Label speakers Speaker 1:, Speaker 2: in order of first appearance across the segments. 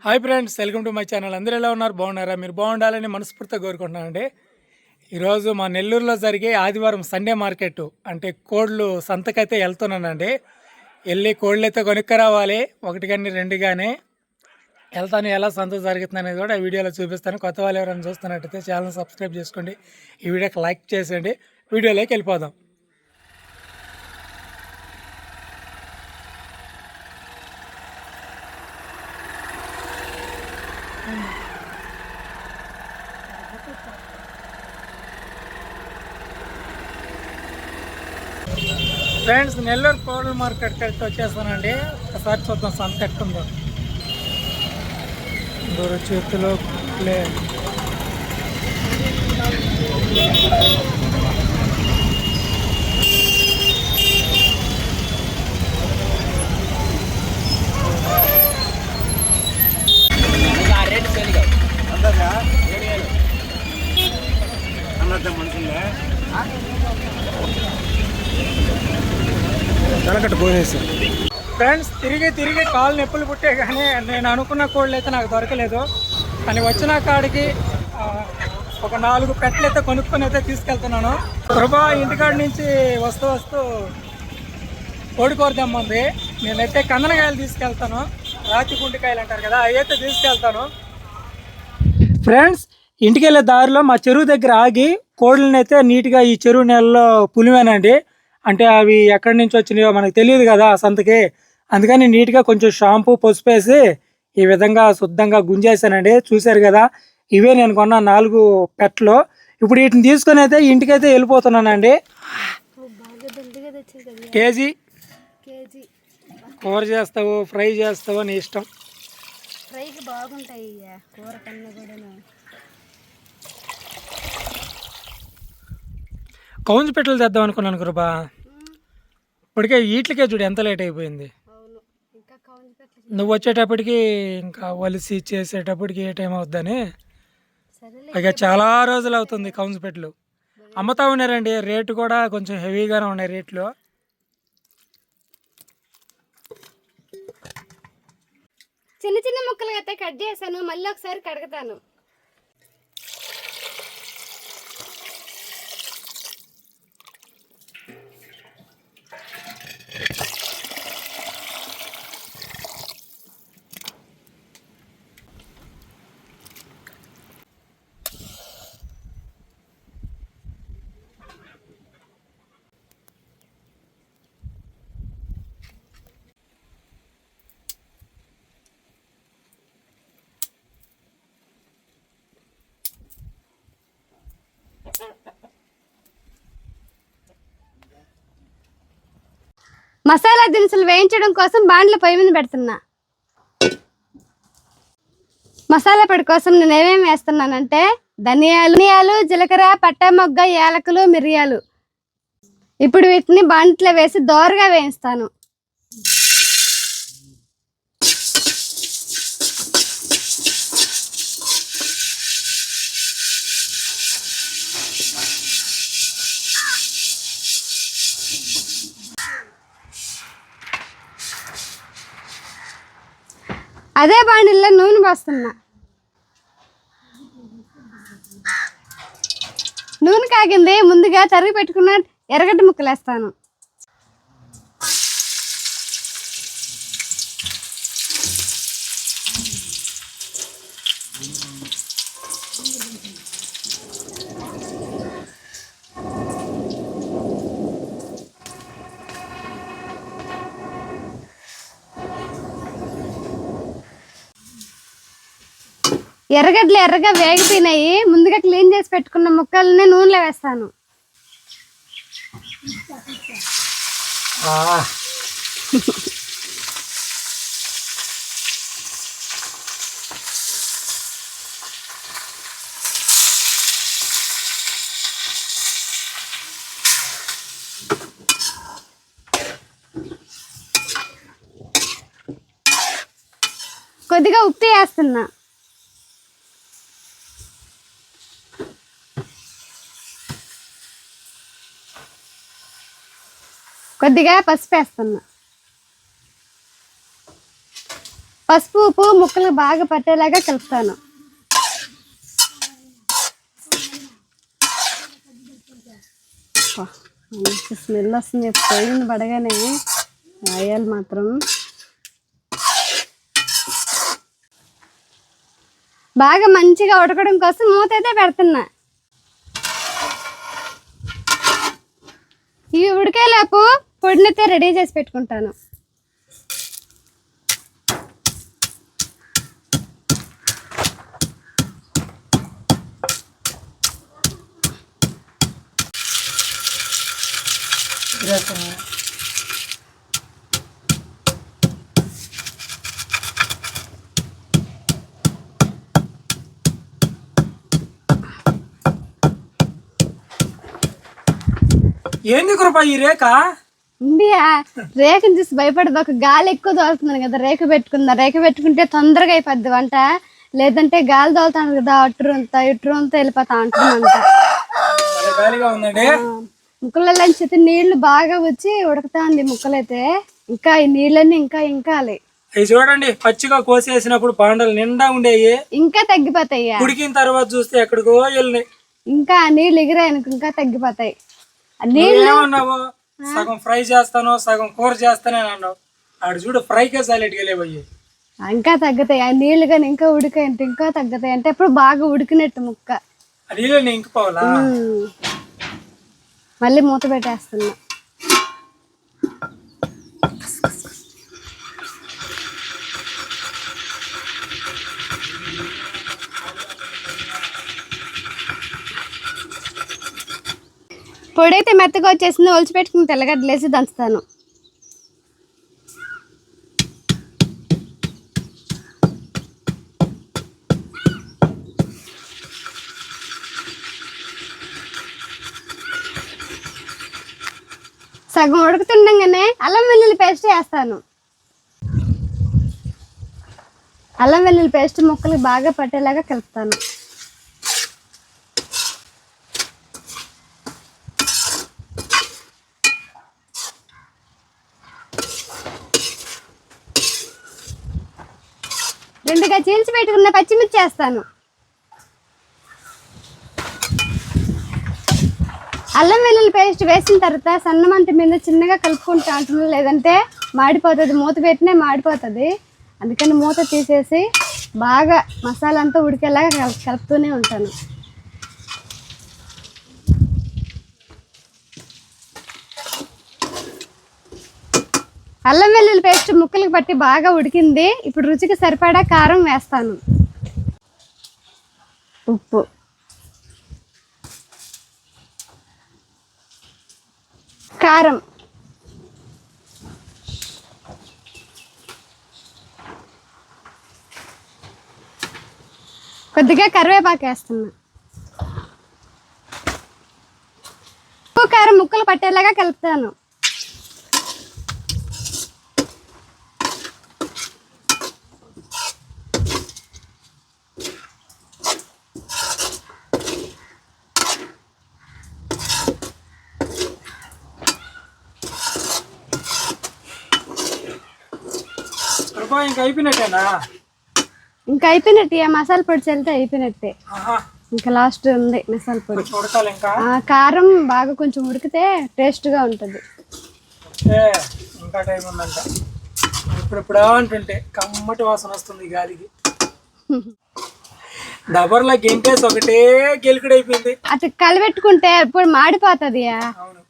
Speaker 1: Hi friends, welcome to my channel. అందరూ ఎలా ఉన్నారు? బాగున్నారా? మీరు బాగుండాలని మనస్ఫూర్తిగా కోరుకుంటున్నానండి. ఈరోజు మా నెల్లూరులో జరిగే ఆదివారం సండే మార్కెట్ అంటే కోళ్ళు సంతకైతే వెళ్తున్నానండి. వెళ్ళి కోళ్ళు అయితే కొనుక్కరావాలి, ఒకటి కానీ రెండు కానీ వెళ్తాను. ఎలా సంత జరుగుతుంది అనేది కూడా వీడియోలో చూపిస్తాను. కొత్త వాళ్ళు ఎవరైనా చూస్తున్నట్టయితే ఛానల్ సబ్స్క్రైబ్ చేసుకోండి, ఈ వీడియోకి లైక్ చేసేయండి. వీడియోలోకి వెళ్ళిపోదాం. ఫ్రెండ్స్, నెల్లూరు కోళ్ళ మార్కెట్కి అయితే వచ్చేస్తానండి. ఒకసారి చూద్దాం సంత ఎట్టుందో. దూర చేతిలో ప్లే ఫ్రెండ్స్, తిరిగి కాళ్ళు నొప్పులు పుట్టే కానీ నేను అనుకున్న కోళ్ళు అయితే నాకు దొరకలేదు. కానీ వచ్చిన కాడికి ఒక 4 పెట్టలు అయితే కొనుక్కొని అయితే తీసుకెళ్తున్నాను. కృపా ఇంటికాడ నుంచి వస్తూ కోడికూర తెమ్మంది. నేనైతే కందనకాయలు తీసుకెళ్తాను, రాతి గుంటికాయలు అంటారు కదా, అవి అయితే తీసుకెళ్తాను. ఫ్రెండ్స్, ఇంటికి వెళ్ళే దారిలో మా చెరువు దగ్గర ఆగి కోళ్ళని అయితే నీట్గా ఈ చెరువు నెలలో పులిమేనండి, అంటే అవి ఎక్కడి నుంచి వచ్చినాయో మనకు తెలియదు కదా సంతకి. అందుకని నీట్గా కొంచెం షాంపూ పసుపు వేసి ఈ విధంగా శుద్ధంగా గుంజేసానండి. చూశారు కదా, ఇవే నేను కొన్న 4 పెట్టలు. ఇప్పుడు వీటిని తీసుకొని అయితే ఇంటికైతే వెళ్ళిపోతున్నానండి. కేజీ కూర చేస్తావు, ఫ్రై చేస్తావు, నీ ఇష్టం.
Speaker 2: ఫ్రైకి బాగుంటాయి, కూర కన్నా కూడా.
Speaker 1: కౌంజు పెట్టలు తెద్దాం అనుకున్నాను కృపా. ఇప్పటికే వీటికే చూడు ఎంత లేట్ అయిపోయింది. నువ్వు వచ్చేటప్పటికి ఇంకా వలిసి చేసేటప్పటికి ఏ టైం అవుద్దని ఇక చాలా రోజులు అవుతుంది. కౌంజు పెట్టలు అమ్ముతా ఉన్నారండి, రేటు కూడా కొంచెం హెవీగానే ఉన్నాయి రేట్లు.
Speaker 2: చిన్న చిన్న ముక్కలు అయితే కట్ చేశాను, మళ్ళీ ఒకసారి కడుగుతాను. మసాలా దినుసులు వేయించడం కోసం బాండ్ల పొయ్యి మీద పెడుతున్నా. మసాలా పొడి కోసం నేను ఏమేమి వేస్తున్నానంటే ధనియాలు, జీలకర్ర, పట్టా మొగ్గ, యాలకులు, మిరియాలు. ఇప్పుడు వీటిని బాండ్లో వేసి దోరగా వేయిస్తాను. అదే బాండిల్లో నూనె పోస్తున్నా. నూనె కాగింది, ముందుగా తరిగి పెట్టుకున్న ఎర్రగడ్డ ముక్కలు వేస్తాను. ఎర్రగడ్డలు ఎర్రగా వేగిపోయినాయి. ముందుగా క్లీన్ చేసి పెట్టుకున్న ముక్కల్ని నూనెలో వేస్తాను. కొద్దిగా ఉప్పు వేస్తున్నా. కొద్దిగా పసుపు వేస్తున్నా. పసుపు ఉప్పు ముక్కలు బాగా పట్టేలాగా కలుపుతాను. మంచి స్మెల్ వస్తుంది. పొయ్యిని పడగానే ఆయాలు మాత్రం బాగా మంచిగా ఉడకడం కోసం మూత అయితే పెడుతున్నా. ఇవి ఉడికేలోపు పొడినైతే రెడీ చేసి పెట్టుకుంటాను.
Speaker 1: ఏంది కృప ఈ రేఖ?
Speaker 2: రేఖను చూసి భయపడదు. ఒక గాలి ఎక్కువ తోలుతున్నాను కదా, రేఖ పెట్టుకుంటే తొందరగా అయిపోద్ది వంట. లేదంటే గాలి తోలుతాను కదా, ఇట్రంతా వెళ్ళిపోతా ఉంటుందంట. ముక్కలలో చేతి నీళ్లు బాగా వచ్చి ఉడకతా ఉంది ముక్కలైతే. ఇంకా ఈ నీళ్ళన్నీ ఇంకా ఇంకాలి.
Speaker 1: అవి చూడండి, పచ్చిగా కోసేసినప్పుడు పాండలు నిండా ఉండేవి,
Speaker 2: ఇంకా తగ్గిపోతాయి.
Speaker 1: ఉడికిన తర్వాత చూస్తే ఎక్కడికో వెళ్ళినాయి.
Speaker 2: ఇంకా నీళ్ళు ఎగిరాయనుకో ఇంకా తగ్గిపోతాయి.
Speaker 1: ఏమన్నావు? సగం ఫ్రై చేస్తాను, సగం కూర చేస్తానే అన్నావు. ఆడు చూడు ఫ్రైకే సైలెంట్గా వెళ్ళిపోయి.
Speaker 2: ఇంకా తగ్గుతాయి ఆ నీళ్లు. కానీ ఇంకా ఉడికాయంటే ఇంకా తగ్గుతాయి. అంటే ఇప్పుడు బాగా ఉడికినట్టు ముక్క.
Speaker 1: నీళ్ళు ఇంకిపోవాలా?
Speaker 2: మళ్ళీ మూత పెట్టేస్తున్నా. పొడైతే మెత్తగా వచ్చేసింది. ఒలిచిపెట్టుకుని తెల్లగడ్డలేసి దంచుతాను. సగం ఉడుకుతుండగానే అల్లం వెల్లుల్లి పేస్ట్ వేస్తాను. అల్లం వెల్లుల్లి పేస్ట్ ముక్కలు బాగా పట్టేలాగా కలుపుతాను. రెండుగా చీల్చి పెట్టుకున్న పచ్చిమిర్చి వేస్తాను. అల్లం వెల్లుల్లి పేస్ట్ వేసిన తర్వాత సన్నమంట మీద చిన్నగా కలుపుకుంటూ అంటున్నాను, లేదంటే మాడిపోతుంది. మూత పెట్టినే మాడిపోతుంది. అందుకని మూత తీసేసి బాగా మసాలా అంతా ఉడికేలాగా కలుపుతూనే ఉంటాను. అల్లం వెల్లుల్లి పేస్ట్ ముక్కలకు పట్టి బాగా ఉడికింది. ఇప్పుడు రుచికి సరిపడా కారం వేస్తాను. ఉప్పు, కారం, కొద్దిగా కరివేపాకు వేస్తున్నా. ఉప్పు కారం ముక్కలు పట్టేలాగా కలుపుతాను.
Speaker 1: ఇంకా అయిపోయినట్టేనా?
Speaker 2: ఇంకా అయిపోయినట్టే. మసాలా పొడి చల్లితే అయిపోయినట్టే. ఇంకా లాస్ట్ ఉంది మసాలా పొడి. కారం బాగా కొంచెం ఉడికితే టేస్ట్గా ఉంటుంది.
Speaker 1: ఇంకా టైం ఉందంట. ఇప్పుడు అంటుంటే కమ్మటి వాసన వస్తుంది గాలికి. డబర్లో గెంటేసి ఒకటే గెలుకుడైపోయింది.
Speaker 2: అటు కలిపెట్టుకుంటే ఇప్పుడు మాడిపోతుంది.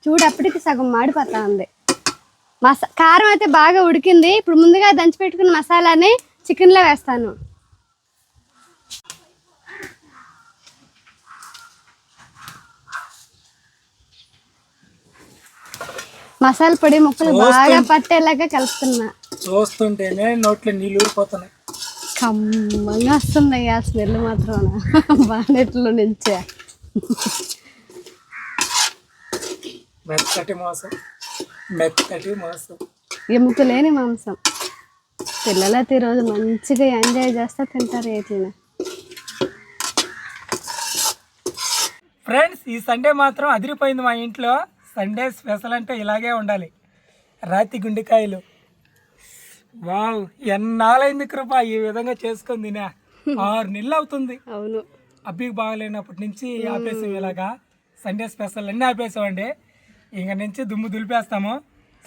Speaker 2: చూడు అప్పటికి సగం మాడిపోతా ఉంది. కారం అయితే బాగా ఉడికింది. ఇప్పుడు ముందుగా దంచి పెట్టుకున్న మసాలాని చికెన్లో వేస్తాను. మసాలా పొడి ముక్కలు బాగా పట్టేలాగా కలుపుతున్నా.
Speaker 1: చూస్తుంటేనే నోట్లో నీళ్ళు ఊరిపోతున్నాయి.
Speaker 2: కమ్మగా వస్తుంది ఆ స్మెల్ మాత్రం బానెట్లో నుంచే.
Speaker 1: మెత్తటి మాంసం,
Speaker 2: ఎముకలేని మాంసం. పిల్లలైతే ఈరోజు మంచిగా ఎంజాయ్ చేస్తా తింటారు. ఏట్లనే
Speaker 1: ఫ్రెండ్స్, ఈ సండే మాత్రం అదిరిపోయింది మా ఇంట్లో. సండే స్పెషల్ అంటే ఇలాగే ఉండాలి. రాతి గుండెకాయలు, వావ్, ఎన్నాళ్ళైంది కృప ఈ విధంగా చేసుకొని తినా. 6 నెలలు అవుతుంది.
Speaker 2: అవును,
Speaker 1: అబ్బికి బాగలేనప్పటి నుంచి ఆపేసాం ఇలాగా. సండే స్పెషల్ అన్నీ ఆపేసామండి. ఇంక నుంచి దుమ్ము దులిపేస్తాము.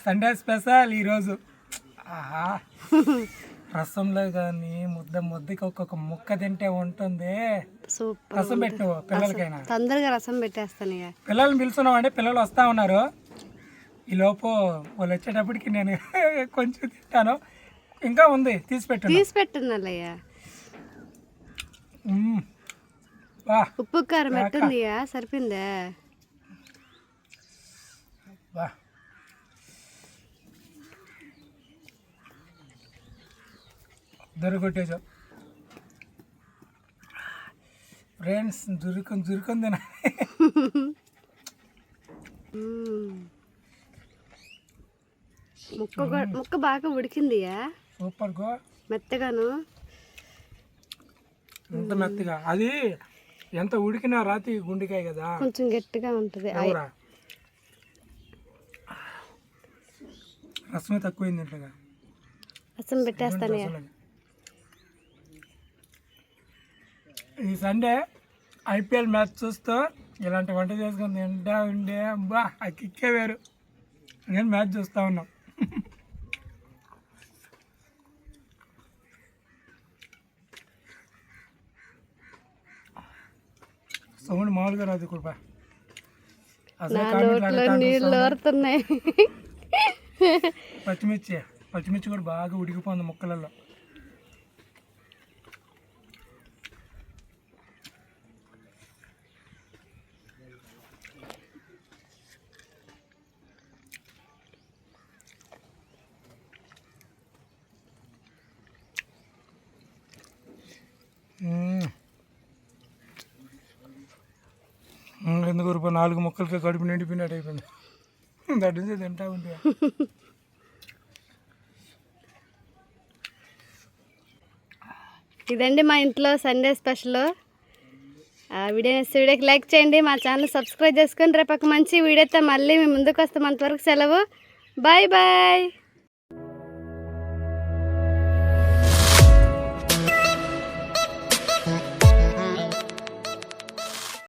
Speaker 1: సండే స్పెషల్ ఈరోజు. ఆహా, రసంలో కానీ ముద్దకి ఒక్కొక్క ముక్క తింటే ఉంటుంది.
Speaker 2: సూపర్.
Speaker 1: రసం పెట్టు పిల్లలకైనా.
Speaker 2: తొందరగా రసం పెట్టేస్తాను ఇక.
Speaker 1: పిల్లల్ని పిలుచున్నామండి, పిల్లలు వస్తూ ఉన్నారు. ఈ లోపు వాళ్ళు వచ్చేటప్పటికి నేను కొంచెం తింటాను. ఇంకా ఉంది, తీసి
Speaker 2: పెట్టున్నాలయ్యా.
Speaker 1: వా
Speaker 2: ఉప్పు కారం ఎట్టుందియా? సరిపోయిందా?
Speaker 1: వా, దొరకొట్టేసావు ఫ్రెండ్స్. జురుకుంది నా.
Speaker 2: ముక్క బాగా ఉడికిందియా?
Speaker 1: Super go.
Speaker 2: మెత్తగాను.
Speaker 1: ఎంత మెత్తగా, అది ఎంత ఉడికినా రాతి గుండెకాయ కదా,
Speaker 2: కొంచెం గట్టిగా ఉంటుంది.
Speaker 1: రసమే తక్కువైంది ఇంట్లోగా.
Speaker 2: రసం పెట్టేస్తాను.
Speaker 1: ఈ సండే IPL మ్యాచ్ చూస్తూ ఇలాంటి వంట చేసుకొని తింటా ఉండే అబ్బా, ఆ కిక్కే వేరు. నేను మ్యాచ్ చూస్తూ ఉన్నాం. సౌండ్ మామూలుగా రాదు కృప. అసలు
Speaker 2: నీళ్ళు ఊరుతున్నాయి.
Speaker 1: పచ్చిమిర్చి కూడా బాగా ఉడికిపోతుంది ముక్కలలో. ఎందుకు రూపాయి 4 ముక్కలకి కడుపు నిండిపోయినట్టు అయిపోయింది. దాటి నుంచి తింటా ఉంటే.
Speaker 2: ఇదండి మా ఇంట్లో సండే స్పెషల్. వీడియోకి లైక్ చేయండి, మా ఛానల్ సబ్స్క్రైబ్ చేసుకొని రేపు ఒక మంచి వీడియోతో మళ్ళీ మేము ముందుకు వస్తాం. అంతవరకు సెలవు. Bye bye.